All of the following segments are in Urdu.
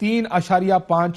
3.5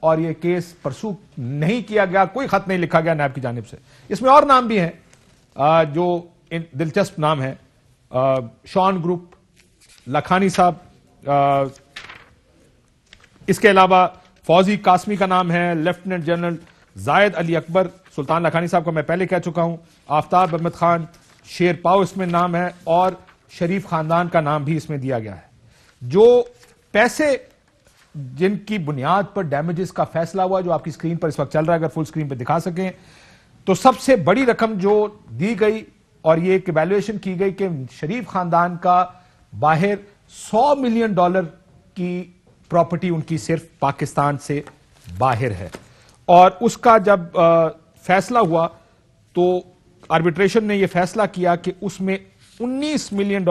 اور یہ کیس پرسو نہیں کیا گیا, کوئی خط نہیں لکھا گیا نیب کی جانب سے. اس میں اور نام بھی ہیں جو دلچسپ نام ہیں, شان گروپ, لکھانی صاحب, اس کے علاوہ فوزی قاسمی کا نام ہے, لیفٹیننٹ جنرل زائد علی اکبر, سلطان لکھانی صاحب کو میں پہلے کہہ چکا ہوں, آفتاب احمد خان, شیر پاؤ اس میں نام ہے, اور شریف خاندان کا نام بھی اس میں دیا گیا ہے. جو پیسے جن کی بنیاد پر ڈیمیجز کا فیصلہ ہوا, جو آپ کی سکرین پر اس وقت چل رہا ہے, اگر فل سکرین پہ دکھا سکیں تو سب سے بڑی رقم جو دی گئی اور یہ ایک ایویلویشن کی گئی کہ شریف خاندان کا باہر $100 ملین کی پراپرٹی ان کی صرف پاکستان سے باہر ہے. اور اس کا جب فیصلہ ہوا تو آربیٹریشن نے یہ فیصلہ کیا کہ اس میں $19 ملین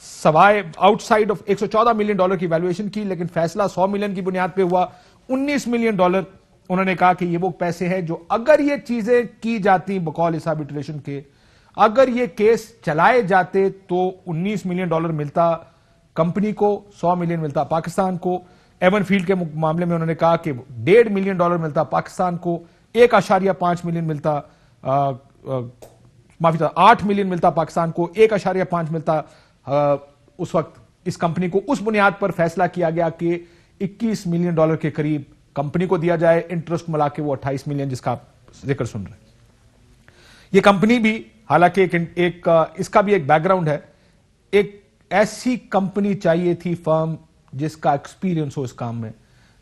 سوائے آؤٹ سائڈ آف $114 ملین کی ویلیویشن کی, لیکن فیصلہ 100 ملین کی بنیاد پہ ہوا. $19 ملین انہوں نے کہا کہ یہ وہ پیسے ہیں جو اگر یہ چیزیں کی جاتی بقول اس آربیٹریشن کے, اگر یہ کیس چلائے جاتے تو $19 ملین ملتا کمپنی کو, 100 ملین ملتا پاکستان کو. ایون فیلڈ کے معاملے میں انہوں نے کہا کہ $1.5 ملین ملتا پاکستان کو, 1.5 ملین ملتا, معافی چاہتا 8 ملین ملتا پاکستان کو, 1.5 ملتا اس وقت اس کمپنی کو. اس بنیاد پر فیصلہ کیا گیا کہ $21 ملین کے قریب کمپنی کو دیا جائے, انٹرسٹ ملا کے وہ 28 ملین جس کا آپ ذکر سن رہے ہیں. یہ کمپنی بھی حالانکہ اس کا بھی ایک بیک گراؤنڈ ہے, ایک ایسی کمپنی چاہیے تھی فرم جس کا ایکسپیرینس ہو اس کام میں,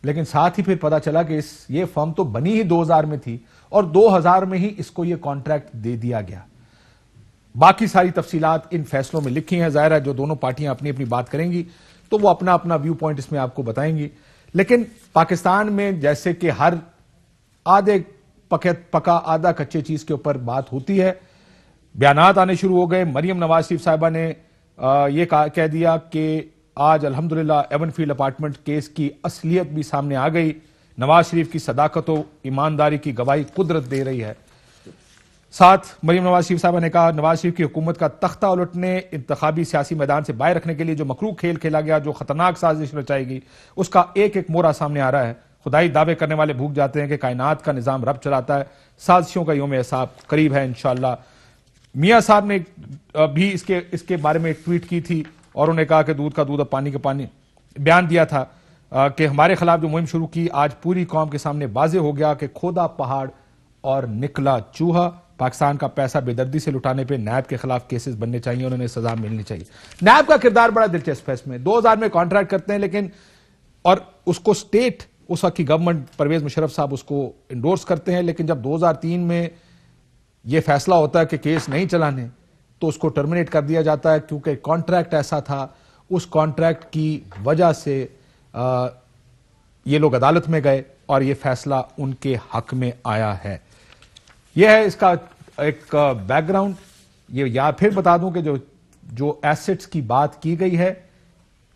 لیکن ساتھ ہی پھر پتا چلا کہ یہ فرم تو بنی ہی 2000 میں تھی اور 2000 میں ہی اس کو یہ کانٹریکٹ دے دیا گیا. باقی ساری تفصیلات ان فیصلوں میں لکھی ہیں, ظاہر ہے جو دونوں پارٹیاں اپنی اپنی بات کریں گی تو وہ اپنا اپنا ویو پوائنٹ اس میں آپ کو بتائیں گی. لیکن پاکستان میں جیسے کہ ہر آدھے پکا آدھا کچے چیز کے اوپر بات ہوتی ہے, بیانات آنے شروع ہو گئے. مریم نواز شریف صاحبہ نے یہ کہہ دیا کہ آج الحمدللہ ایون فیلڈ اپارٹمنٹ کیس کی اصلیت بھی سامنے آ گئی, نواز شریف کی صداقت و ایمانداری کی گواہی قدرت دے رہی ہے. ساتھ مریم نواز شریف صاحبہ نے کہا نواز شریف کی حکومت کا تختہ الٹنے, انتخابی سیاسی میدان سے باہر رکھنے کے لیے جو مکروہ کھیل کھیلا گیا, جو خطرناک سازش رچائی گئی, اس کا ایک ایک مورا سامنے آ رہا ہے. خدائی دعوے کرنے والے بھوک جاتے ہیں کہ کائنات کا نظام رب چلاتا ہے, سازشوں کا یوم حساب قریب ہے انشاءاللہ. میاں صاحب نے بھی اس کے بارے میں ایک ٹویٹ کی تھی اور انہوں نے کہا کہ دودھ کا دودھ اور پانی کا پانی, بیان دیا تھا کہ ہمارے خلاف جو مہم شروع کی آج پوری قوم کے سامنے واضح ہو گیا کہ کھودا پہاڑ اور نکلا چوہا. پاکستان کا پیسہ بے دردی سے لٹانے پہ نیب کے خلاف کیسز بننے چاہیے, انہوں نے سزا ملنی چاہیے. نیب کا کردار بڑا دلچسپ ہے اس میں. 2000 میں کانٹریکٹ کرتے ہیں لیکن اور اس کو سٹیٹ اس وقت کی گورنمنٹ پرویز مشرف صاحب اس کو انڈورس کرتے ہیں, لیکن جب 2003 میں یہ فیصلہ ہوتا ہے کہ کیس نہیں چلانے تو اس کو ٹرمینیٹ کر دیا جاتا ہے کیونکہ کانٹریکٹ ایسا تھا. اس کانٹریکٹ کی وجہ سے یہ لوگ عدالت میں گئے اور یہ فیصلہ ان کے حق میں آیا ہے. یہ ہے اس کا ایک بیک گراؤنڈ. یہ یا پھر بتا دوں کہ جو ایسٹس کی بات کی گئی ہے,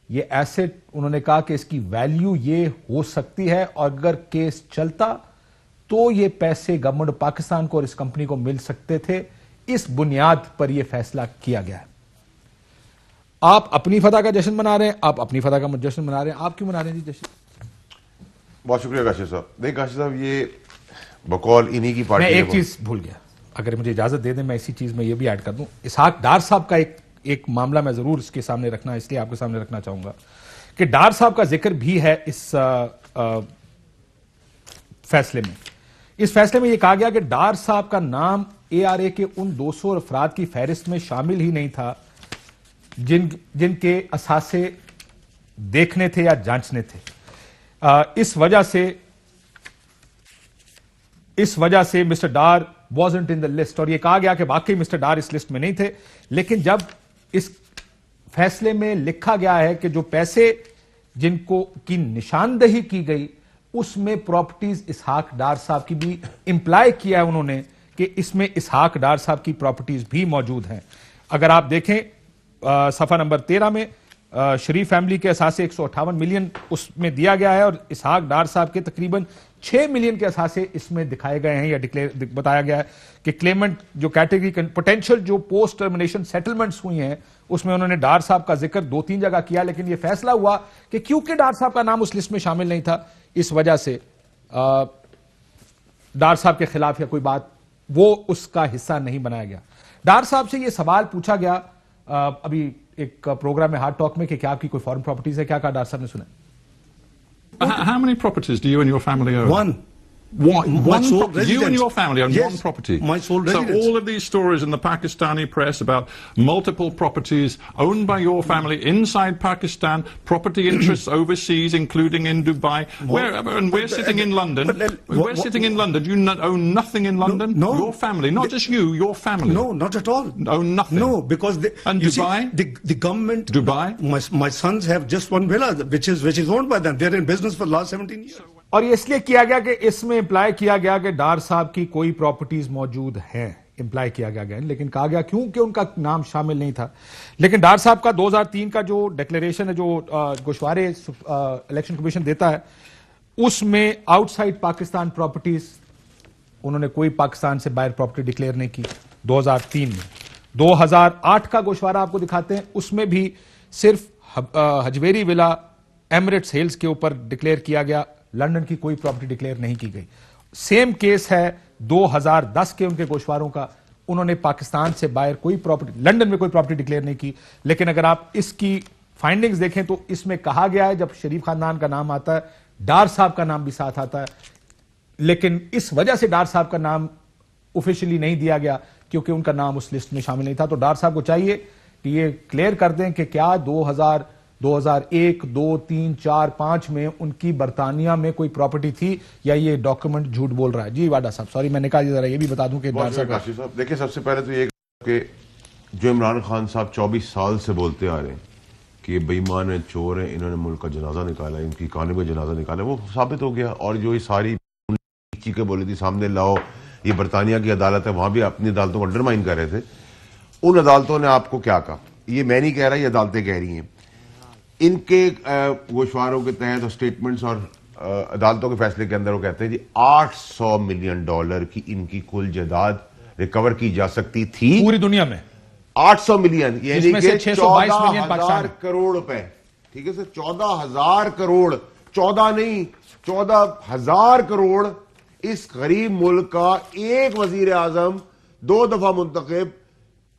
یہ ایسٹ انہوں نے کہا کہ اس کی ویلیو یہ ہو سکتی ہے اور اگر کیس چلتا تو یہ پیسے گورنمنٹ پاکستان کو اور اس کمپنی کو مل سکتے تھے. اس بنیاد پر یہ فیصلہ کیا گیا ہے. آپ اپنی فتح کا جشن منا رہے ہیں, آپ اپنی فتح کا جشن منا رہے ہیں, آپ کیوں منا رہے ہیں جی جشن؟ بہت شکریہ کاشف صاحب. نہیں کاشف صاحب, یہ بقول انہی کی پارٹی. میں ایک چیز بھول گیا, اگر مجھے اجازت دے دیں میں اسی چیز میں یہ بھی ایڈ کر دوں. اسحاق ڈار صاحب کا ایک معاملہ میں ضرور اس کے سامنے رکھنا, اس لیے آپ کے سامنے رکھنا چاہوں گا کہ ڈار صاحب کا ذکر بھی ہے اس فیصلے میں. اس فیصلے میں یہ کہا گیا کہ ڈار صاحب کا نام ARA کے ان 200 افراد کی فہرست میں شامل ہی نہیں تھا جن کے اثاثے دیکھنے تھے یا جانچنے تھے. اس وجہ سے mister Dar wasn't in the list, اور یہ کہا گیا کہ واقعی مسٹر ڈار اس لسٹ میں نہیں تھے. لیکن جب اس فیصلے میں لکھا گیا ہے کہ جو پیسے جن کو کی نشاندہی کی گئی اس میں پراپرٹیز اسحاق ڈار صاحب کی بھی امپلائی کیا ہے انہوں نے کہ اس میں اسحاق ڈار صاحب کی پراپرٹیز بھی موجود ہیں. اگر آپ دیکھیں صفحہ نمبر 13 میں شریف فیملی کے اثاثے 158 ملین اس میں دیا گیا ہے اور اسحاق ڈار صاحب کے تقریباً 6 ملین کے اثاثے اس میں دکھائے گئے ہیں یا بتایا گیا ہے کہ کلیمنٹ جو کیٹیگری پوٹینشیل جو پوسٹ ٹرمینیشن سیٹلمنٹس ہوئی ہیں اس میں انہوں نے ڈار صاحب کا ذکر 2-3 جگہ کیا، لیکن یہ فیصلہ ہوا کہ کیونکہ ڈار صاحب کا نام اس لسٹ میں شامل نہیں تھا اس وجہ سے ڈار صاحب کے خلاف یا کوئی بات وہ اس کا حصہ نہیں بنایا گیا. ڈار صاحب سے یہ سوال پوچھا گیا ابھی ایک پروگرام میں ہارڈ ٹاک میں کہ کیا آپ کی کوئی فارن پراپرٹیز ہے، کیا کہا ڈار صاحب نے سنا؟ How many properties do you and your family own? One. One sole property. You and residence. your family own Yes, one property. my sole residence. So all of these stories in the Pakistani press about multiple properties owned by your family inside Pakistan, property interests overseas, including in Dubai. And we're sitting in London. We're sitting in London. You own nothing in London? No. Your family, not just you, your family. No, not at all. Own nothing? No, because And you Dubai? see, the government... Dubai? My sons have just one villa, which is owned by them. They're in business for the last 17 years. اور یہ اس لیے کیا گیا کہ اس میں امپلائی کیا گیا کہ ڈار صاحب کی کوئی پراپرٹیز موجود ہیں، امپلائی کیا گیا لیکن کہا گیا کیونکہ ان کا نام شامل نہیں تھا. لیکن ڈار صاحب کا 2003 کا جو ڈکلیریشن ہے جو گوشوارے الیکشن کمیشن دیتا ہے اس میں آؤٹ سائڈ پاکستان پراپرٹیز انہوں نے کوئی پاکستان سے باہر پراپرٹی ڈکلیئر نہیں کی 2003 میں. 2008 کا گوشوارہ آپ کو دکھاتے ہیں، اس میں بھی صرف ہجویری ولا ایمریٹس ہلز کے اوپر ڈکلیئر کیا گیا، لندن کی کوئی پراپرٹی ڈکلیئر نہیں کی گئی. سیم کیس ہے 2010 کے ان کے گوشواروں کا، انہوں نے پاکستان سے باہر کوئی پراپرٹی، لندن میں کوئی پراپرٹی ڈکلیئر نہیں کی. لیکن اگر آپ اس کی فائنڈنگز دیکھیں تو اس میں کہا گیا ہے جب شریف خاندان کا نام آتا ہے ڈار صاحب کا نام بھی ساتھ آتا ہے، لیکن اس وجہ سے ڈار صاحب کا نام آفیشلی نہیں دیا گیا کیونکہ ان کا نام اس لسٹ میں شامل نہیں تھا. تو ڈار صاحب کو چاہیے کہ یہ کلیئر کر دیں کہ کیا 2001 2 3 4 5 میں ان کی برطانیہ میں کوئی پراپرٹی تھی یا یہ ڈاکیومنٹ جھوٹ بول رہا ہے. جی واڈا صاحب سوری میں نے کہا ذرا یہ بھی بتا دوں کہ صاحب دیکھیں سب سے پہلے تو یہ کہ جو عمران خان صاحب 24 سال سے بولتے آ رہے ہیں کہ بے ایمان ہیں، چور ہیں، انہوں نے ملک کا جنازہ نکالا ہے، ان کی کہانی میں جنازہ نکالا، وہ ثابت ہو گیا. اور جو یہ ساری چیزیں بولی تھی سامنے لاؤ، یہ برطانیہ کی عدالت ہے، وہاں بھی اپنی عدالتوں کو انڈرمائن کر رہے تھے. ان عدالتوں نے آپ کو کیا کہا؟ یہ میں نہیں کہہ رہا، یہ عدالتیں کہہ رہی ہیں. ان کے گوشواروں کے تحت اسٹیٹمنٹس اور عدالتوں کے فیصلے کے اندر وہ کہتے ہیں جی $800 ملین کی ان کی کل جائیداد ریکور کی جا سکتی تھی پوری دنیا میں. 800 ملین یعنی کہ 14,000 کروڑ روپے. ٹھیک ہے سر، 14,000 کروڑ، 14 نہیں 14,000 کروڑ اس غریب ملک کا ایک وزیر اعظم 2 دفعہ منتخب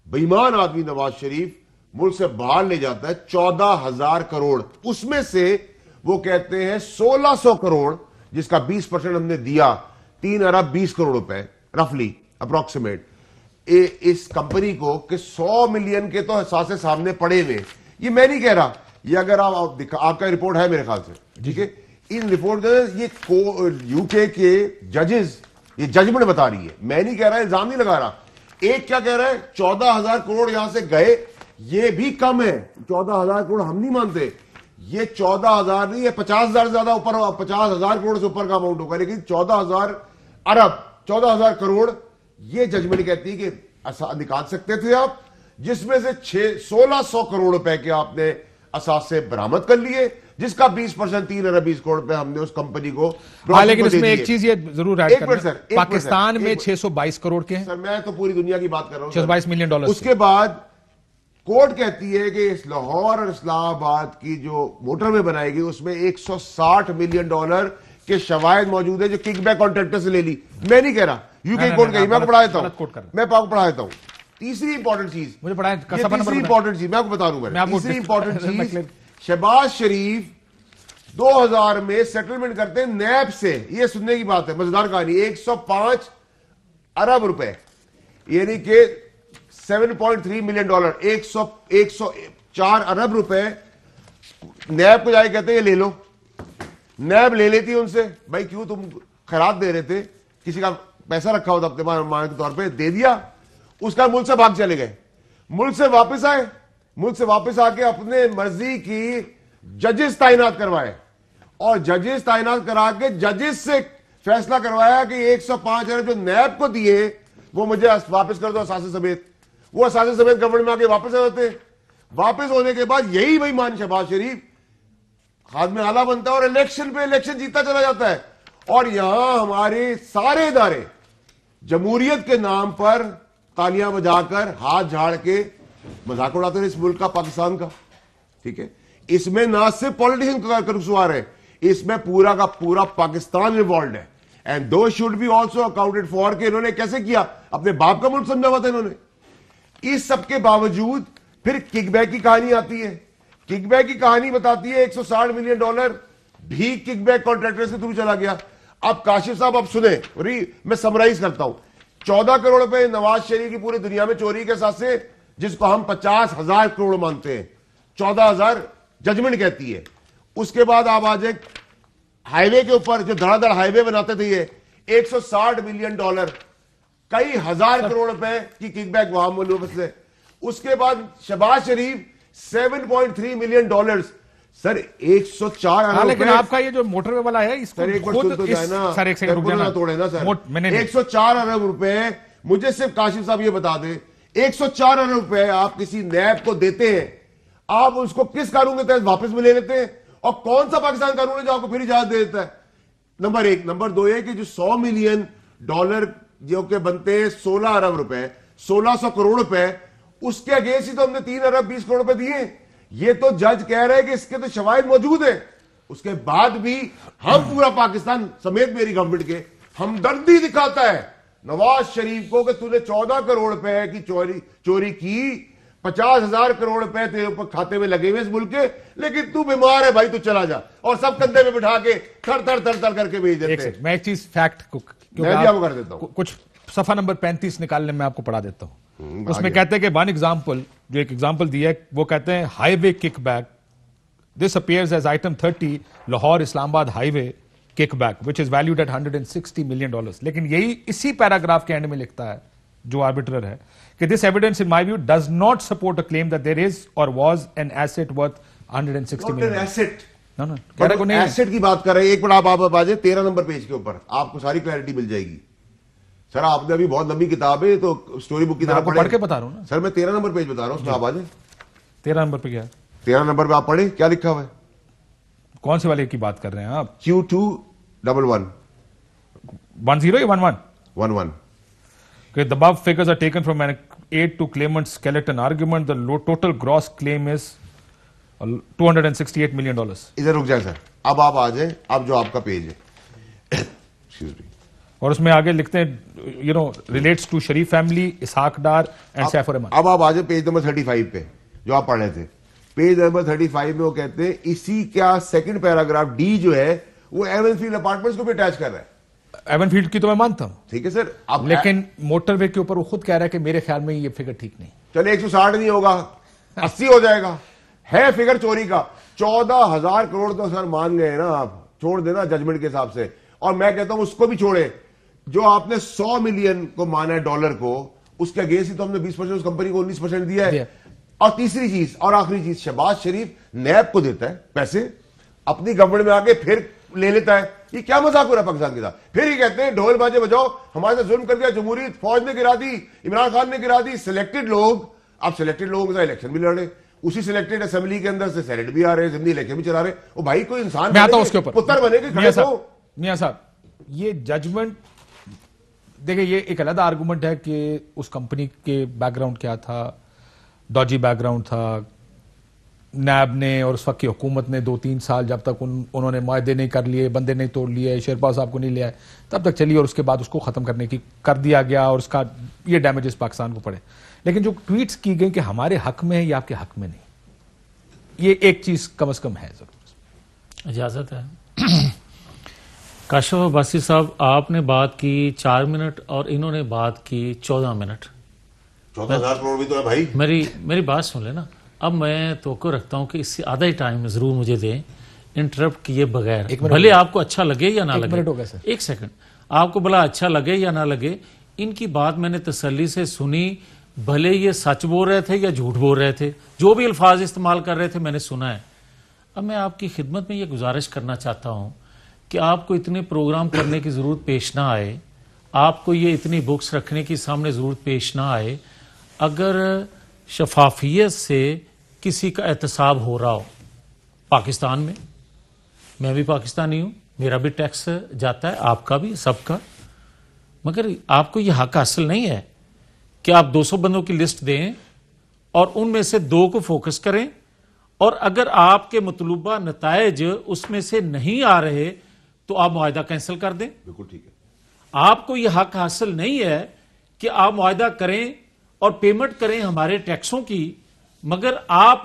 بے ایمان آدمی نواز شریف ملک سے باہر لے جاتا ہے. 14,000 کروڑ، اس میں سے وہ کہتے ہیں 1,600 کروڑ جس کا 20% ہم نے دیا، 3 ارب 20 کروڑ روپے رفلی اپروکسیمیٹ اس کمپنی کو کہ 100 ملین کے تو احساسے سامنے پڑے ہوئے. یہ میں نہیں کہہ رہا، یہ اگر آپ کا رپورٹ ہے میرے خیال سے، ٹھیک ہے، ان رپورٹ یہ یو کے ججز یہ ججمنٹ بتا رہی ہے، میں نہیں کہہ رہا، الزام نہیں لگا رہا. ایک کیا کہہ رہا ہے 14,000 کروڑ یہاں سے گئے، یہ بھی کم ہے. 14,000 کروڑ ہم نہیں مانتے، یہ 14,000 نہیں، یہ 50,000 زیادہ اوپر، 50,000 کروڑ سے اوپر کا اماؤنٹ ہوگا، لیکن 14,000 ارب 14,000 کروڑ یہ ججمنٹ کہتی ہے کہ نکال سکتے تھے آپ، جس میں سے 1,600 کروڑ روپے کے آپ نے اثاثے برآمد کر لیے، جس کا 20% 3 ارب 20 کروڑ روپے ہم نے اس کمپنی کو. لیکن اس میں ایک چیز یہ ضرور ایڈ کرنا ہے، پاکستان میں 622 کروڑ کے ہیں. سر میں تو پوری دنیا کی بات کر رہا ہوں، 622 ملین ڈالر. اس کے بعد کورٹ کہتی ہے کہ اس لاہور اور اسلام آباد کی جو موٹر وے بنائے گی اس میں $160 ملین کے شواہد موجود ہیں جو کک بیک کانٹریکٹر سے لے لی. میں نہیں کہہ رہا، یو کے کورٹ کہی، میں آپ کو پڑھا دیتا ہوں، میں آپ کو پڑھا دیتا ہوں. تیسری امپورٹنٹ چیز مجھے پڑھائیں، تیسری امپورٹنٹ چیز میں آپ کو بتا دوں گا. تیسری امپورٹنٹ چیز، شہباز شریف 2000 میں سیٹلمنٹ کرتے ہیں نیب سے. یہ سننے کی بات ہے، مزیدار کہانی، 105 ارب روپے یعنی کہ $7.3 ملین، 104 ارب روپے نیب کو جائے کہتے ہیں یہ لے لو. نیب لے لیتی ان سے، بھائی کیوں تم خیرات دے رہے تھے، کسی کا پیسہ رکھا ہوتا اپنے مان کے طور پہ، دے دیا. اس کا ملک سے بھاگ چلے گئے، ملک سے واپس آئے، ملک سے واپس آ کے اپنے مرضی کی ججز تعینات کروائے، اور ججز تعینات کرا کے ججز سے فیصلہ کروایا کہ 105 ارب جو نیب کو دیے وہ مجھے واپس کر دو اثاثے سمیت. وہ اثاثے سمیت گورنمنٹ میں آ کے واپس آ جاتے. واپس ہونے کے بعد یہی بھائی مان شہباز شریف خادم اعلیٰ بنتا ہے اور الیکشن پہ الیکشن جیتا چلا جاتا ہے. اور یہاں ہمارے سارے ادارے جمہوریت کے نام پر تالیاں بجا کر ہاتھ جھاڑ کے مذاق اڑاتے ہیں اس ملک کا, پاکستان کا. ٹھیک ہے, اس میں نہ صرف پولیٹیشن کا قصور ہے, اس میں پورا کا پورا پاکستان انوالوڈ ہے. And though should be also accounted for کہ انہوں نے کیسے کیا, اپنے باپ کا ملک سمجھا ہوا تھا انہوں نے. اس سب کے باوجود پھر کک بیک کی کہانی آتی ہے. کک بیک کی کہانی بتاتی ہے $160 ملین بھی کک بیک کانٹریکٹر کے تھرو چلا گیا. اب کاشف صاحب اب سنیں, میں سمرائز کرتا ہوں. 14 کروڑ روپے نواز شریف کی پوری دنیا میں چوری کے ساتھ سے, جس کو ہم 50,000 کروڑ مانتے ہیں, 14,000 ججمنٹ کہتی ہے. اس کے بعد آپ آ جائیں ہائی وے کے اوپر, جو دھڑا دھڑ ہائی وے بناتے تھے, یہ $160 ملین, کئی ہزار کروڑ روپے کی کک بیک وہاں ملوث ہے. اس کے بعد شہباز شریف $7.3 ملین. سر 104 ارب. لیکن آپ کا یہ جو موٹر وے والا ہے, اس کو خود سر ایک سیکنڈ رک جانا توڑے نا سر, 104 ارب روپے. مجھے صرف کاشف صاحب یہ بتا دیں, 104 ارب روپے آپ کسی نیب کو دیتے ہیں, آپ اس کو کس قانون کے تحت واپس میں لے لیتے ہیں, اور کون سا پاکستان قانون ہے جو آپ کو پھر اجازت دے دیتا ہے؟ نمبر 1. نمبر 2 یہ کہ جو $100 ملین جو کہ بنتے ہیں 16 ارب روپے, 1600 کروڑ روپے, اس کے اگینسٹ ہی تو ہم نے 3 ارب 20 کروڑ روپے دیے. یہ تو جج کہہ رہے ہیں کہ اس کے تو شواہد موجود ہیں. اس کے بعد بھی ہم پورا پاکستان سمیت میری گورنمنٹ کے ہمدردی دکھاتا ہے نواز شریف کو کہ تو نے 14 کروڑ روپے کی چوری کی, 50,000 کروڑ روپے تیرے اوپر کھاتے میں لگے ہوئے اس ملک کے, لیکن تو بیمار ہے بھائی, تو چلا جا, اور سب کندھے میں بٹھا کے تھر تھر تھر تھر کر کے بھیج دیتے ہیں. میں ایک چیز فیکٹ میں بھی آپ کو کر دیتا ہوں, کچھ صفحہ نمبر 35 نکالنے میں آپ کو پڑھا دیتا ہوں. اس میں کہتے ہیں کہ ون ایگزامپل, جو ایک ایگزامپل دیا ہے, وہ کہتے ہیں highway kickback, this appears as item 30 Lahore Islamabad highway kickback which is valued at $160 million. لیکن یہی اسی پیراگراف کے اینڈ میں لکھتا ہے جو آربیٹر ہے کہ this evidence in my view does not support a claim that there is or was an asset worth $160 million. Asset کی بات کر رہے ہیں. ایک منٹ آپ آ جائیں 13 نمبر پیج کے اوپر, آپ کو ساری کلیئرٹی مل جائے گی. سر آپ نے ابھی بہت لمبی کتاب ہے تو سٹوری بک کی طرح پڑھ کے بتا رہا ہوں نا سر. میں 13 نمبر پیج بتا رہا ہوں, اس میں آپ آ جائیں. 13 نمبر پہ کیا ہے؟ 13 نمبر پہ آپ پڑھیں کیا لکھا ہوا ہے. کون سے والے کی بات کر رہے ہیں آپ؟ Q211 10 یا 11 11 Okay, the above figures are taken from an aid to claimant's skeleton argument. The total gross claim is $268 million. ادھر رک جائیں سر, اب آپ آ جائیں, اب جو آپ کا پیج ہے اور اس میں آگے لکھتے ہیں relates to Sharif family, Ishaq Dar and Saif ur-Rahman. اب آپ آ جائیں پیج نمبر 35 پہ جو آپ پڑھ رہے تھے. پیج نمبر 35 میں وہ کہتے ہیں اسی کا سیکنڈ پیراگراف ڈی جو ہے وہ ایون فیلڈ اپارٹمنٹس کو بھی اٹیچ کر رہا ہے. ایون فیلڈ کی تو میں مانتا ہوں, ٹھیک ہے سر, لیکن موٹر وے کے اوپر وہ خود کہہ رہا ہے کہ میرے خیال میں یہ فگر ٹھیک نہیں. چلے 160 نہیں ہوگا, 80 ہو جائے گا, ہے فگر چوری کا 14,000 کروڑ تو سر مان گئے نا آپ, چھوڑ دینا ججمنٹ کے حساب سے. اور میں کہتا ہوں اس کو بھی چھوڑے, جو آپ نے 100 ملین کو مانا ہے ڈالر کو, اس کے اگینسٹ تو ہم نے 20% اس کمپنی کو 19% دیا ہے. اور تیسری چیز اور آخری چیز, شہباز شریف نیب کو دیتا ہے پیسے, اپنی گورنمنٹ میں آ کے پھر لے لیتا ہے. یہ کیا مذاق ہو رہا ہے پاکستان کے ساتھ؟ پھر یہ کہتے ہیں ڈھول باجے بجاؤ, ہمارے ساتھ ظلم کر دیا جمہوریت, فوج نے گرا دی, عمران خان نے گرا دی, سلیکٹڈ لوگ, اب سلیکٹڈ لوگوں کے ساتھ الیکشن بھی لڑ رہے, اسی سلیکٹڈ اسمبلی کے اندر سے سینیٹ بھی آ رہے, ضمنی الیکشن بھی چلا رہے. او بھائی کوئی انسان میں آتا ہوں اس کے اوپر, پتر بنے گے کھڑے تو. میاں صاحب یہ ججمنٹ دیکھیں, یہ ایک علیحدہ آرگومنٹ ہے کہ اس کمپنی کے بیک گراؤنڈ کیا تھا, ڈاجی بیک گراؤنڈ تھا, نیب نے اور اس وقت کی حکومت نے 2-3 سال جب تک انہوں نے معاہدے نہیں کر لیے, بندے نہیں توڑ لیے, شیرپا صاحب کو نہیں لیا, تب تک چلی, اور اس کے بعد اس کو ختم کرنے کی کر دیا گیا, اور اس کا یہ ڈیمیجز پاکستان کو پڑے. لیکن جو ٹویٹس کی گئی کہ ہمارے حق میں ہے یا آپ کے حق میں نہیں, یہ ایک چیز کم از کم ہے ضرور. اجازت ہے کاشف عباسی صاحب, آپ نے بات کی 4 منٹ اور انہوں نے بات کی 14 منٹ. 14,000 کروڑ بھی تو ہے بھائی. میری بات سن لیں نا. اب میں توقع رکھتا ہوں کہ اس سے آدھا ہی ٹائم ضرور مجھے دیں انٹرپٹ کیے بغیر, بھلے آپ کو اچھا لگے یا نہ لگے. ایک سیکنڈ, آپ کو بھلا اچھا لگے یا نہ لگے, ان کی بات میں نے تسلی سے سنی, بھلے یہ سچ بول رہے تھے یا جھوٹ بول رہے تھے, جو بھی الفاظ استعمال کر رہے تھے میں نے سنا ہے. اب میں آپ کی خدمت میں یہ گزارش کرنا چاہتا ہوں کہ آپ کو اتنے پروگرام کرنے کی ضرورت پیش نہ آئے, آپ کو یہ اتنی بکس رکھنے کی سامنے ضرورت پیش نہ آئے, اگر شفافیت سے کسی کا احتساب ہو رہا ہو پاکستان میں, میں بھی پاکستانی ہوں, میرا بھی ٹیکس جاتا ہے, آپ کا بھی, سب کا, مگر آپ کو یہ حق حاصل نہیں ہے کہ آپ 200 بندوں کی لسٹ دیں اور ان میں سے 2 کو فوکس کریں, اور اگر آپ کے مطلوبہ نتائج اس میں سے نہیں آ رہے تو آپ معاہدہ کینسل کر دیں. بالکل ٹھیک ہے. آپ کو یہ حق حاصل نہیں ہے کہ آپ معاہدہ کریں اور پیمنٹ کریں ہمارے ٹیکسوں کی, مگر آپ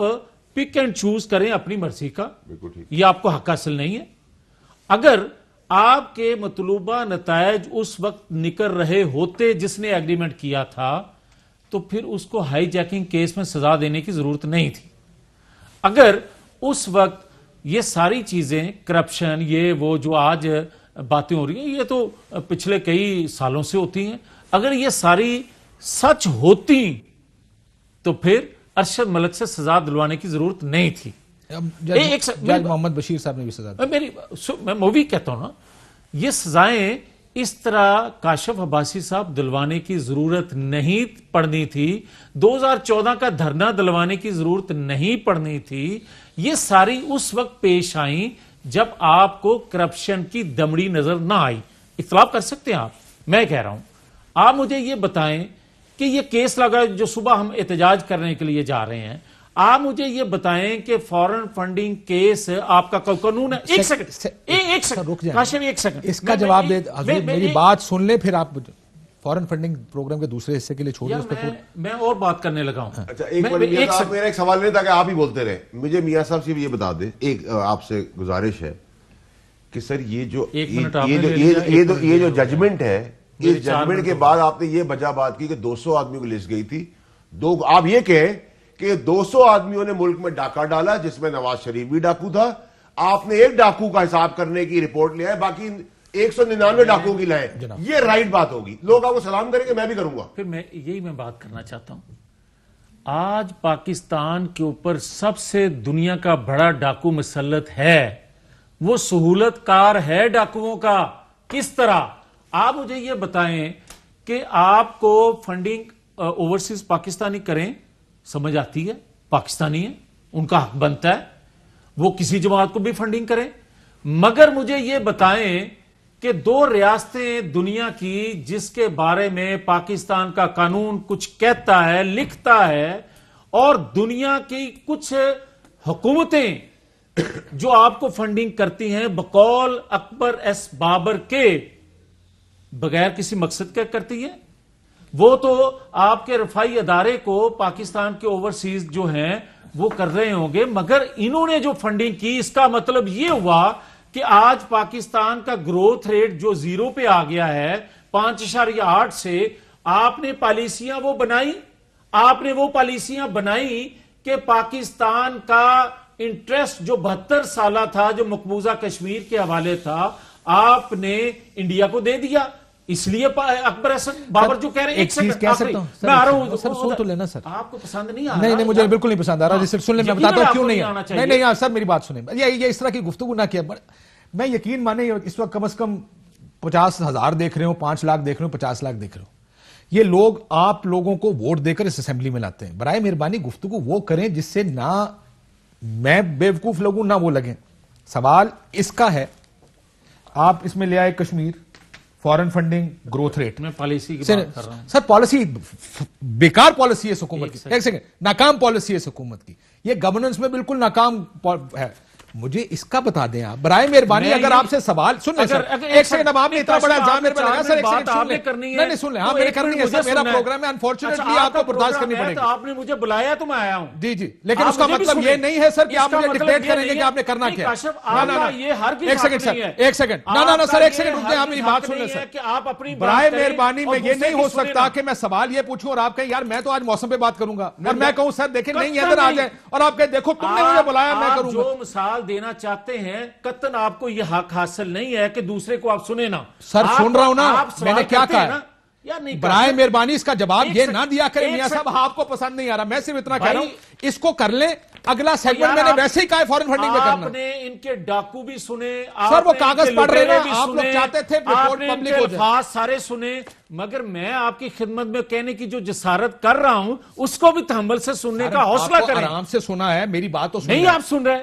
پک اینڈ چوز کریں اپنی مرضی کا. بالکل ٹھیک. یہ آپ کو حق حاصل نہیں ہے. اگر آپ کے مطلوبہ نتائج اس وقت نکل رہے ہوتے جس نے ایگریمنٹ کیا تھا, تو پھر اس کو ہائی جیکنگ کیس میں سزا دینے کی ضرورت نہیں تھی. اگر اس وقت یہ ساری چیزیں, کرپشن, یہ وہ جو آج باتیں ہو رہی ہیں, یہ تو پچھلے کئی سالوں سے ہوتی ہیں, اگر یہ ساری سچ ہوتی تو پھر ارشد ملک سے سزا دلوانے کی ضرورت نہیں تھی. جج محمد بشیر صاحب نے بھی سزا دی. میں مووی کہتا ہوں نا, یہ سزائیں اس طرح کاشف عباسی صاحب دلوانے کی ضرورت نہیں پڑنی تھی, 2014 کا دھرنا دلوانے کی ضرورت نہیں پڑنی تھی. یہ ساری اس وقت پیش آئیں جب آپ کو کرپشن کی دمڑی نظر نہ آئی. اختلاف کر سکتے ہیں آپ, میں کہہ رہا ہوں آپ مجھے یہ بتائیں کہ یہ کیس لگا جو صبح ہم احتجاج کرنے کے لیے جا رہے ہیں, آپ مجھے یہ بتائیں کہ فورن فنڈنگ کیس آپ کا قانون ہے. ایک سیکنڈ کاشف, ایک سیکنڈ اس کا جواب دے. میری بات سن لیں, پھر آپ فورن فنڈنگ پروگرام کے دوسرے حصے کے لیے چھوڑ دیں. میں اور بات کرنے لگا ہوں. اچھا میرا ایک سوال نہیں تھا کہ آپ ہی بولتے رہے, مجھے میاں صاحب سے یہ بتا دیں, ایک آپ سے گزارش ہے کہ سر یہ جو ججمنٹ ہے, اس ججمنٹ کے بعد آپ نے یہ وجہ بات کی کہ 200 آدمیوں کی لسٹ گئی تھی, آپ یہ کہیں کہ 200 آدمیوں نے ملک میں ڈاکہ ڈالا جس میں نواز شریف بھی ڈاکو تھا, آپ نے ایک ڈاکو کا حساب کرنے کی رپورٹ لیا ہے, باقی 199 ڈاکوں کی لائے. یہ رائٹ بات ہوگی, لوگ آپ کو سلام کریں گے, میں بھی کروں گا. پھر میں بات کرنا چاہتا ہوں. آج پاکستان کے اوپر سب سے دنیا کا بڑا ڈاکو مسلط ہے, وہ سہولت کار ہے ڈاکوؤں کا. کس طرح؟ آپ مجھے یہ بتائیں کہ آپ کو فنڈنگ اوورسیز پاکستانی کریں, سمجھ آتی ہے, پاکستانی ہے, ان کا حق بنتا ہے, وہ کسی جماعت کو بھی فنڈنگ کریں. مگر مجھے یہ بتائیں کہ 2 ریاستیں دنیا کی جس کے بارے میں پاکستان کا قانون کچھ کہتا ہے, لکھتا ہے, اور دنیا کی کچھ حکومتیں جو آپ کو فنڈنگ کرتی ہیں بقول اکبر ایس بابر کے بغیر کسی مقصد کے کرتی ہے, وہ تو آپ کے رفائی ادارے کو پاکستان کے اوورسیز جو ہیں وہ کر رہے ہوں گے, مگر انہوں نے جو فنڈنگ کی, اس کا مطلب یہ ہوا کہ آج پاکستان کا گروتھ ریٹ جو 0 پہ آ گیا ہے 5.8 سے, آپ نے پالیسیاں وہ بنائی, آپ نے وہ پالیسیاں بنائی کہ پاکستان کا انٹرسٹ جو 72 سالہ تھا, جو مقبوضہ کشمیر کے حوالے تھا, آپ نے انڈیا کو دے دیا. اس لیے اکبر حسن بابر جو کہہ رہے ہیں, ایک چیز کہہ سکتا ہوں میں آ رہا ہوں, سر سن تو لینا سر. آپ کو پسند نہیں آ رہا؟ نہیں مجھے بالکل نہیں پسند آ رہا. سن لیں, میں بتاتا ہوں کیوں نہیں. نہیں سر میری بات سنیں, یہ اس طرح کی گفتگو نہ کیا. میں یقین مانیں اس وقت کم از کم 50,000 دیکھ رہے ہوں, 5 لاکھ دیکھ رہے ہوں, 50 لاکھ دیکھ رہے ہوں. یہ لوگ آپ لوگوں کو ووٹ دے کر اس اسمبلی میں لاتے ہیں. برائے مہربانی گفتگو وہ کریں جس سے نہ میں بیوقوف لگوں نہ وہ لگیں. سوال اس کا ہے, آپ اس میں لے آئے کشمیر, فورن فنڈنگ, گروتھ ریٹ. میں پالیسی کی بات کر رہا ہوں سر. پالیسی بیکار پالیسی ہے اس حکومت کی. ایک سیکنڈ, ناکام پالیسی ہے اس حکومت کی. یہ گورننس میں بالکل ناکام ہے. مجھے اس کا بتا دیں آپ برائے مہربانی. اگر آپ سے سوال سن لیں سر, ایک سیکنڈ. اب آپ نے اتنا بڑا الزام میرے پر لگا سر, ایک سیکنڈ سن لیں. نہیں سن لیں, ہاں میرے کرنی ہے سر, میرا پروگرام ہے, انفارچونیٹلی آپ کو برداشت کرنی پڑے گی. آپ نے مجھے بلایا تو میں آیا ہوں. جی لیکن اس کا مطلب یہ نہیں ہے سر کہ آپ مجھے ڈکٹیٹ کریں گے کہ آپ نے کرنا کیا. ایک سیکنڈ سر, ایک سیکنڈ. نہ سر, ایک سیکنڈ رک جائیں, آپ میری بات سن لیں سر. برائے مہربانی میں یہ نہیں ہو سکتا کہ میں سوال یہ پوچھوں اور آپ کہیں یار میں تو آج موسم پہ بات کروں گا, اور میں کہوں سر دیکھیں نہیں ادھر آ جائیں, اور آپ کہیں دیکھو تم نے مجھے بلایا میں کروں گا. جو مثال دینا چاہتے ہیں قطن آپ کو یہ حق حاصل نہیں ہے کہ دوسرے کو آپ سنیں نا. سر سن رہا ہوں نا, میں نے کیا کہا. برائے مہربانی اس کا جواب یہ نہ دیا کریں میاں صاحب, آپ کو پسند نہیں آ رہا. میں صرف اتنا کہہ رہا ہوں اس کو کر لیں. اگلا سیگمنٹ میں نے ویسے ہی کہا ہے فورن فنڈنگ میں کرنا. آپ نے ان کے ڈاکو بھی سنے, سر وہ کاغذ پڑھ رہے ہیں, آپ لوگ چاہتے تھے رپورٹ پبلک ہو جائے, سارے سنے. مگر میں آپ کی خدمت میں کہنے کی جو جسارت کر رہا ہوں اس کو بھی تحمل سے سننے کا حوصلہ کریں. آرام سے سنا ہے, میری بات تو نہیں آپ سن رہے.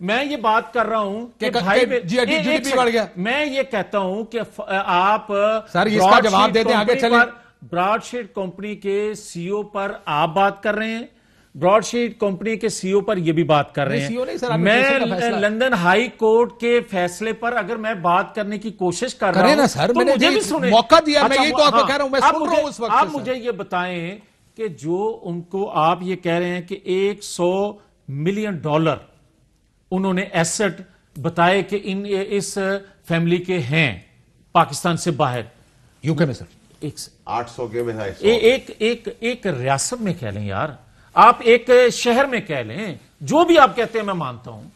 میں یہ بات کر رہا ہوں کہ بھائی GDP بڑھ گیا. میں یہ کہتا ہوں کہ آپ سر اس کا جواب دے دیں, آگے چلیں. براڈ شیٹ کمپنی کے سی او پر آپ بات کر رہے ہیں, براڈ شیٹ کمپنی کے سی او پر یہ بھی بات کر رہے ہیں. میں لندن ہائی کورٹ کے فیصلے پر اگر میں بات کرنے کی کوشش کر رہا ہوں تو مجھے بھی سنیں. موقع دیا, میں یہی تو آپ کو کہہ رہا ہوں, میں سن رہا ہوں اس وقت. آپ مجھے یہ بتائیں کہ جو ان کو آپ یہ کہہ رہے ہیں کہ $100 ملین انہوں نے ایسٹ بتائے کہ اس فیملی کے ہیں پاکستان سے باہر, یو کے میں سر 800 کے میں ہے, ایک ریاست میں کہہ لیں یار, آپ ایک شہر میں کہہ لیں, جو بھی آپ کہتے ہیں میں مانتا ہوں,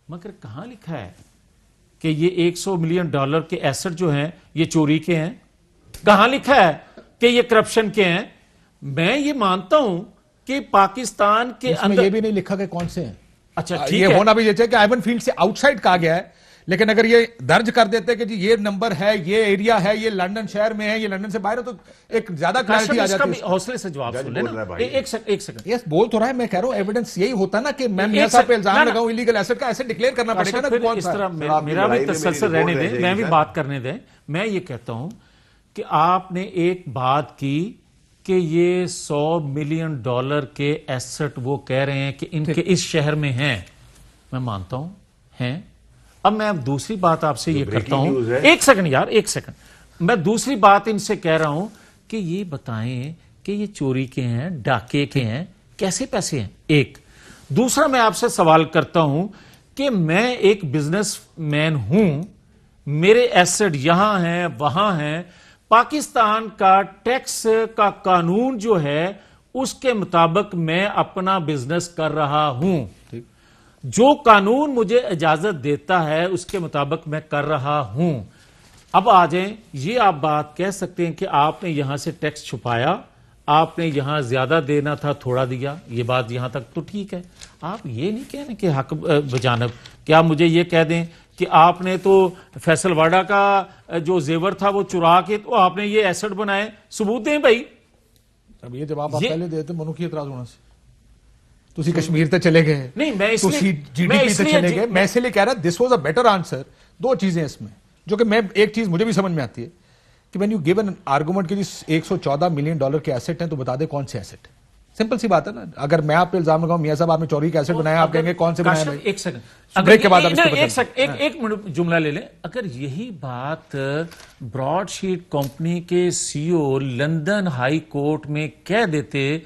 مگر کہاں لکھا ہے کہ یہ $100 ملین کے ایسٹ جو ہیں یہ چوری کے ہیں؟ کہاں لکھا ہے کہ یہ کرپشن کے ہیں؟ میں یہ مانتا ہوں کہ پاکستان کے اندر یہ بھی نہیں لکھا کہ کون سے ہیں. اچھا ٹھیک یہ ہے, ہونا بھی یہ چاہیے کہ آئیون فیلڈ سے آؤٹ سائڈ کہا گیا ہے, لیکن اگر یہ درج کر دیتے کہ جی یہ نمبر ہے, یہ ایریا ہے, یہ لندن شہر میں ہے, یہ لندن سے باہر ہے, تو ایک زیادہ کلیئرٹی آ جاتی ہے. حوصلے سے جواب سن لینا. ایک سیکنڈ یس بول تو رہا ہے, میں کہہ رہا ہوں ایویڈنس یہی ہوتا نا کہ میں میاں صاحب پہ الزام لگاؤں ایلیگل ایسٹ کا, ایسے ڈکلیئر کرنا پڑے گا نا. اس طرح میرا بھی تسلسل رہنے دیں, میں بھی بات کرنے دیں. میں یہ کہتا ہوں کہ آپ نے ایک بات کی کہ یہ $100 ملین کے ایسٹ وہ کہہ رہے ہیں کہ ان کے اس شہر میں ہیں, میں مانتا ہوں ہیں. اب میں دوسری بات آپ سے یہ کرتا ہوں, ایک سیکنڈ یار, ایک سیکنڈ, میں دوسری بات ان سے کہہ رہا ہوں کہ یہ بتائیں کہ یہ چوری کے ہیں, ڈاکے کے ہیں, کیسے پیسے ہیں؟ ایک. دوسرا میں آپ سے سوال کرتا ہوں کہ میں ایک بزنس مین ہوں, میرے ایسٹ یہاں ہیں وہاں ہیں, پاکستان کا ٹیکس کا قانون جو ہے اس کے مطابق میں اپنا بزنس کر رہا ہوں, جو قانون مجھے اجازت دیتا ہے اس کے مطابق میں کر رہا ہوں. اب آ جائیں, یہ آپ بات کہہ سکتے ہیں کہ آپ نے یہاں سے ٹیکس چھپایا, آپ نے یہاں زیادہ دینا تھا تھوڑا دیا, یہ بات یہاں تک تو ٹھیک ہے. آپ یہ نہیں کہنے کہ حق بجانب, کیا مجھے یہ کہہ دیں کہ آپ نے تو فیصل واڈا کا جو زیور تھا وہ چرا کے تو آپ نے یہ ایسٹ بنائے, ثبوت دیں بھائی. اب یہ جواب آپ پہلے دیتے منوقی اعتراض ہونا سے تسی کشمیر تے چلے گئے, نہیں میں اس لیے جی ڈی پی تے چلے گئے, میں اس لیے کہہ رہا this was a better answer. دو چیزیں اس میں جو کہ میں, ایک چیز مجھے بھی سمجھ میں آتی ہے کہ when you give an argument کہ $114 ملین کے ایسٹ ہیں تو بتا دے کون سے ایسٹ. سمپل سی بات ہے نا. اگر میں آپ پہ الزام لگاؤں میاں صاحب آپ نے چوری کا ایسٹ بنایا, آپ کہیں گے کون سے بنایا. ایک سیکنڈ, بریک کے بعد ایک منٹ جملہ لے لیں. اگر یہی بات براڈ شیٹ کمپنی کے سی او لندن ہائی کورٹ میں کہہ دیتے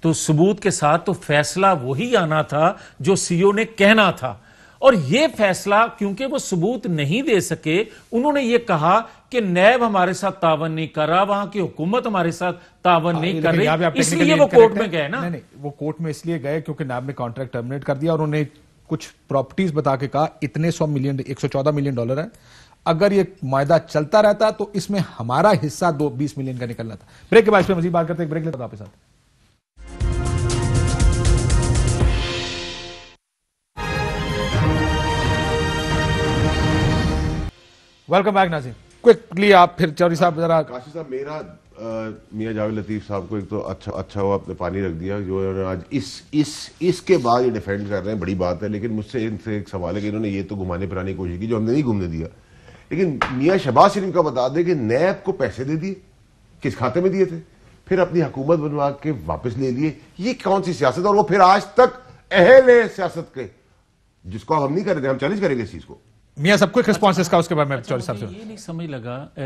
تو ثبوت کے ساتھ تو فیصلہ وہی آنا تھا جو سی او نے کہنا تھا, اور یہ فیصلہ کیونکہ وہ ثبوت نہیں دے سکے, انہوں نے یہ کہا کہ نیب ہمارے ساتھ تعاون نہیں کر رہا, وہاں کی حکومت ہمارے ساتھ تعاون نہیں کر رہی, اس لیے وہ کورٹ میں گئے نا. نہیں, وہ کورٹ میں اس لیے گئے کیونکہ نیب نے کانٹریکٹ ٹرمینیٹ کر دیا اور انہوں نے کچھ پراپرٹیز بتا کے کہا اتنے $114 ملین ہیں, اگر یہ معاہدہ چلتا رہتا تو اس میں ہمارا حصہ $20 ملین کا نکلنا تھا. بریک کے بعد اس پہ مزید بات کرتے ہیں, بریک لیتا آپ کے ساتھ. ویلکم بیک ناظرین. کوئکلی آپ پھر چوری صاحب ذرا. کاشی صاحب, میرا میاں جاوید لطیف صاحب کو ایک تو اچھا ہوا آپ نے پانی رکھ دیا, جو انہوں نے آج اس کے بعد یہ ڈیفینڈ کر رہے ہیں, بڑی بات ہے. لیکن مجھ سے ان سے ایک سوال ہے کہ انہوں نے یہ تو گھمانے پھرانے کی کوشش کی جو ہم نے نہیں گھومنے دیا, لیکن میاں شہباز شریف کا بتا دے کہ نیب کو پیسے دے دیے, کس کھاتے میں دیے تھے, پھر اپنی حکومت بنوا کے واپس لے لیے, یہ کون سی سیاست ہے؟ اور وہ پھر آج تک اہل ہے سیاست کے, جس کو ہم نہیں کر رہے تھے, ہم چیلنج کریں گے اس چیز کو. میاں سب کو ایک ریسپانس اس کا, اس کے بعد میں چوری صاحب سے. یہ نہیں سمجھ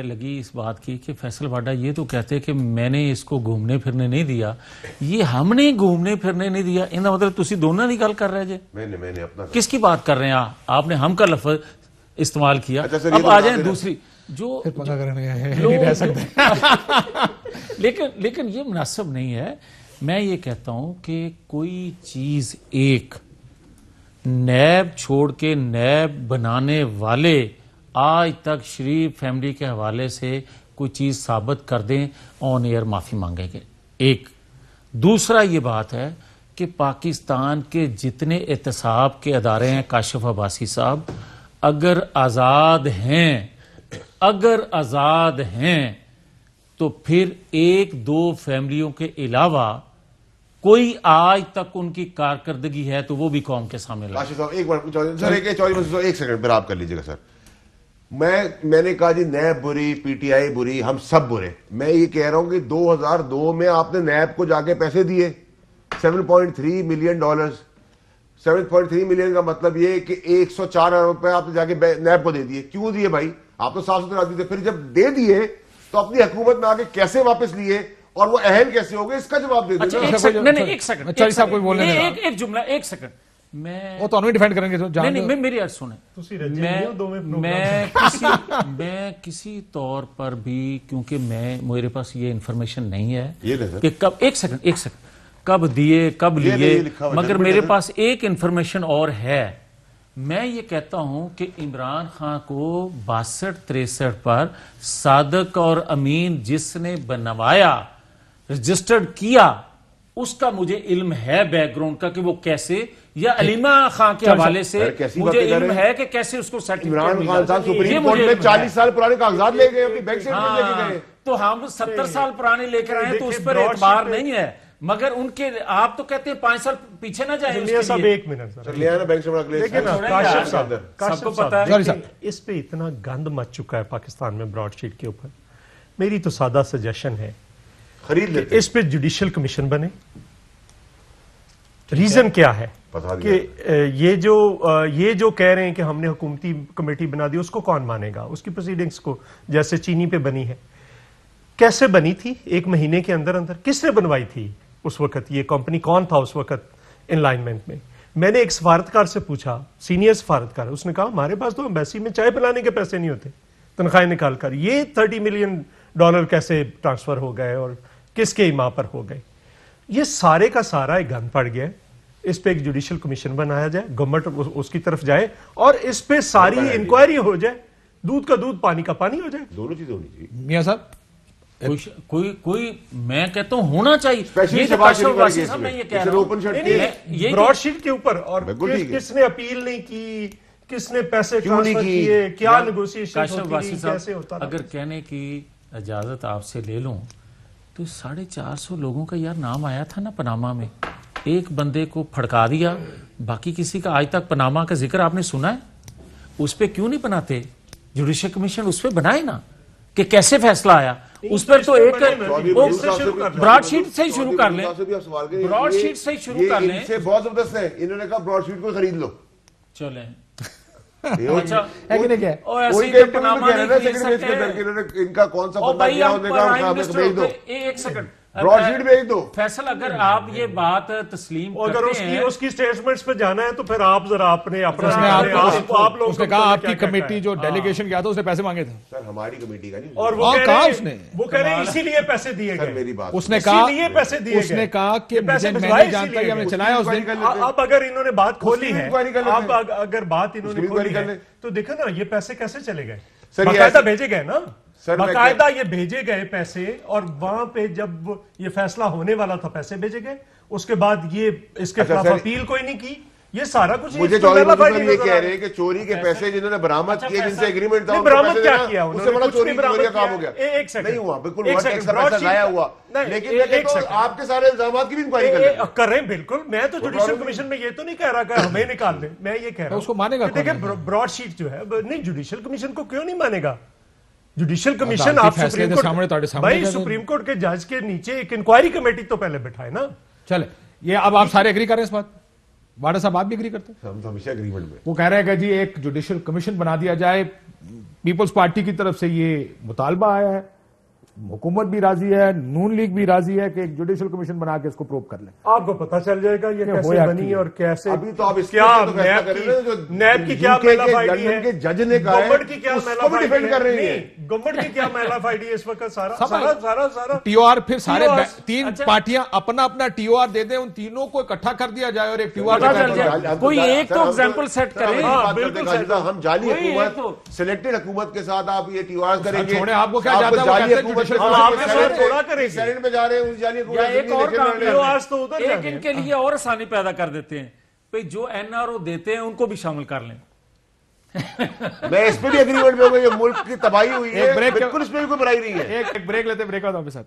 لگی اس بات کی کہ فیصل واڈا یہ تو کہتے کہ میں نے اس کو گھومنے پھرنے نہیں دیا, یہ ہم نے گھومنے پھرنے نہیں دیا, ان کا مطلب تسی دونوں نہیں گل کر رہے جے. میں نے اپنا کس کی بات کر رہے ہیں آپ نے ہم کا لفظ استعمال کیا. اب آ جائیں دوسری جو لیکن یہ مناسب نہیں ہے. میں یہ کہتا ہوں کہ کوئی چیز ایک نیب چھوڑ کے نیب بنانے والے آج تک شریف فیملی کے حوالے سے کوئی چیز ثابت کر دیں, آن ایئر معافی مانگیں گے. ایک دوسرا یہ بات ہے کہ پاکستان کے جتنے احتساب کے ادارے ہیں کاشف عباسی صاحب, اگر آزاد ہیں تو پھر ایک دو فیملیوں کے علاوہ کوئی آج تک ان کی کارکردگی ہے تو وہ بھی قوم کے سامنے لائے. کاشف صاحب ایک بار سر ایک سیکنڈ پھر آپ کر لیجیے گا سر. میں نے کہا جی نیب بری, پی ٹی آئی بری, ہم سب برے. میں یہ کہہ رہا ہوں کہ 2002 میں آپ نے نیب کو جا کے پیسے دیے $7.3 ملین. 7.3 ملین کا مطلب یہ کہ 104 ارب روپے آپ نے جا کے نیب کو دے دیے. کیوں دیے بھائی؟ آپ تو صاف ستھرا آدمی تھے. پھر جب دے دیے تو اپنی حکومت میں آ کے کیسے واپس لیے اور وہ اہل کیسے ہو گئے, اس کا جواب دے دیں. ایک جملہ, ایک سیکنڈ, وہ تو ڈیفینڈ کریں گے. میری عرض سنیں, میں کسی طور پر بھی, کیونکہ میرے پاس یہ انفارمیشن نہیں ہے کہ کب, ایک سیکنڈ کب دیے کب لیے, مگر میرے پاس ایک انفارمیشن اور ہے. میں یہ کہتا ہوں کہ عمران خان کو 62-63 پر صادق اور امین جس نے بنوایا, رجسٹرڈ کیا, اس کا مجھے علم ہے بیک گراؤنڈ کا کہ وہ کیسے, یا علیمہ خان کے حوالے سے مجھے علم ہے کہ کیسے اس کو عمران خان صاحب سپریم کورٹ میں 40 سال پرانے کاغذات لے گئے, اپنی بینک سے لے کے گئے, تو ہم 70 سال پرانے لے کر آئے تو اس پر اعتبار نہیں ہے. مگر ان کے آپ تو کہتے ہیں 5 سال پیچھے نہ جائیں. ایک منٹ اس پہ اتنا گند مچ چکا ہے پاکستان میں براڈ شیٹ کے اوپر. میری تو سادہ سجیشن ہے خرید لیتے, اس پہ جوڈیشل کمیشن بنے. ریزن کیا ہے کہ یہ جو کہہ رہے ہیں کہ ہم نے حکومتی کمیٹی بنا دی, اس کو کون مانے گا, اس کی پروسیڈنگز کو, جیسے چینی پہ بنی ہے, کیسے بنی تھی, 1 مہینے کے اندر کس نے بنوائی تھی اس وقت, یہ کمپنی کون تھا اس وقت ان لائنمنٹ میں. میں نے ایک سفارتکار سے پوچھا, سینئر سفارتکار, اس نے کہا ہمارے پاس تو ایمبیسی میں چائے پلانے کے پیسے نہیں ہوتے تنخواہیں نکال کر, یہ $30 ملین کیسے ٹرانسفر ہو گئے اور کس کے ایما پر ہو گئے. یہ سارے کا سارا ایک گند پڑ گیا. اس پہ ایک جوڈیشل کمیشن بنایا جائے, گورنمنٹ اس کی طرف جائے اور اس پہ ساری انکوائری ہو جائے, دودھ کا دودھ پانی کا پانی ہو جائے. دونوں چیزیں ہونی چاہیے. میاں صاحب کوئی میں کہتا ہوں ہونا چاہیے. براڈ شیٹ کے اوپر, اور کس نے اپیل نہیں کی, کس نے پیسے ٹرانسفر کیے, کیا نیگوشیشن کیسے ہوتا. اگر کہنے کی اجازت آپ سے لے لوں تو 450 لوگوں کا یار نام آیا تھا نا پاناما میں, ایک بندے کو پھڑکا دیا, باقی کسی کا آج تک پاناما کا ذکر آپ نے سنا ہے؟ اس پہ کیوں نہیں بناتے جوڈیشل کمیشن, اس پہ بنائے نا کہ کیسے فیصلہ آیا اس پر. تو ایک براڈ شیٹ سے ہی شروع کر لیں, براڈ شیٹ سے ہی شروع کر لیں. بہت زبردست ہے, انہوں نے کہا براڈ شیٹ کو خرید لو. چلیں ان کا کون سا ایک سیکنڈ براڈ شیٹ بھیج دو. فیصل اگر آپ یہ بات تسلیم کرتے ہیں, اس کی سٹیٹمنٹس پہ جانا ہے تو پھر آپ ذرا اپنے اس نے کہا آپ کی کمیٹی جو ڈیلیگیشن کیا تھا اس نے پیسے مانگے تھے. سر ہماری کمیٹی کا نہیں, اور وہ کہہ رہے ہیں اسی لیے پیسے دیے گئے. میری بات اس نے کہا کہ میں نہیں جانتا کہ ہم نے چلایا اس دن. اب اگر انہوں نے بات کھولی ہے, اب اگر بات انہوں نے کھولی ہے تو دیکھو نا یہ پیسے کیسے چلے گئے, باقاعدہ بھیجے گئے نا, باقاعدہ یہ بھیجے گئے پیسے, اور وہاں پہ جب یہ فیصلہ ہونے والا تھا پیسے بھیجے گئے, اس کے بعد یہ اس کے خلاف اپیل کوئی نہیں کی. یہ سارا کچھ مجھے یہ کہہ رہے ہیں کہ چوری کے پیسے جنہوں نے برآمد کیے, جن سے ایگریمنٹ تھا, برآمد کیا کیا اس سے بڑا چوری کا کام ہو گیا. نہیں ہوا, بالکل پیسہ ضائع ہوا, لیکن آپ کے سارے الزامات کی بھی انکوائری کر رہے ہیں. بالکل, میں تو جوڈیشل کمیشن میں یہ تو نہیں کہہ رہا کہ ہمیں نکال دیں, میں یہ کہہ رہا ہوں اس کو مانے گا. دیکھیں براڈ شیٹ جو ہے, نہیں جوڈیشل کمیشن کو کیوں نہیں مانے گا. جوڈیشل کمیشن آپ سپریم کورٹ کے جج کے نیچے ایک انکوائری کمیٹی تو پہلے بٹھائے نا. چلے یہ اب آپ سارے ایگری کر رہے ہیں اس بات, واڈا صاحب آپ بھی ایگری کرتے ہیں؟ ہم تو ہمیشہ ایگریمنٹ میں. وہ کہہ رہے ہیں کہ جی ایک جوڈیشل کمیشن بنا دیا جائے, پیپلز پارٹی کی طرف سے یہ مطالبہ آیا ہے, حکومت بھی راضی ہے, نون لیگ بھی راضی ہے کہ ایک جوڈیشل کمشن بنا کے اس کو پروو کر لیں. آپ کو پتہ چل جائے گا یہ کیسے بنی اور کیسے. ابھی تو آپ کیا نیب کی کیا میلا فائڈی ہے, جج نے کہا ہے گورنمنٹ کی کیا میلا فائڈی کر رہی ہے, گورنمنٹ کی کیا میلا فائڈی ہے اس وقت. سارا ٹی او آر, پھر سارے 3 پارٹیاں اپنا اپنا ٹی او آر دے دیں, ان تینوں کو اکٹھا کر دیا جائے اور ایک ٹی او آر کوئی ایک تو ایگزامپل سیٹ کریں. ہم جعلی حکومت, سلیکٹڈ حکومت کے ساتھ آپ یہ ٹی او آر کریں گے. آپ کو کیا جاتا ہے تھوڑا کریں سینٹ میں جا رہے ہیں, ایک اور کام, ایک ان کے لیے اور آسانی پیدا کر دیتے ہیں, بھئی جو این آر او دیتے ہیں ان کو بھی شامل کر لیں. میں اس پہ بھی ایگریمنٹ میں ہوں, یہ ملک کی تباہی ہوئی ہے, بالکل اس پہ بھی کوئی برائی نہیں ہے. ایک بریک لیتے ہیں, بریک بعد آپ کے ساتھ.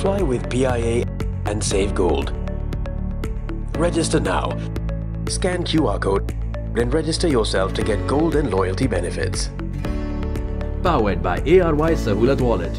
Fly with PIA and save gold. Register now. Scan QR code and register yourself to get gold and loyalty benefits. Powered by ARY Sahulat Wallet.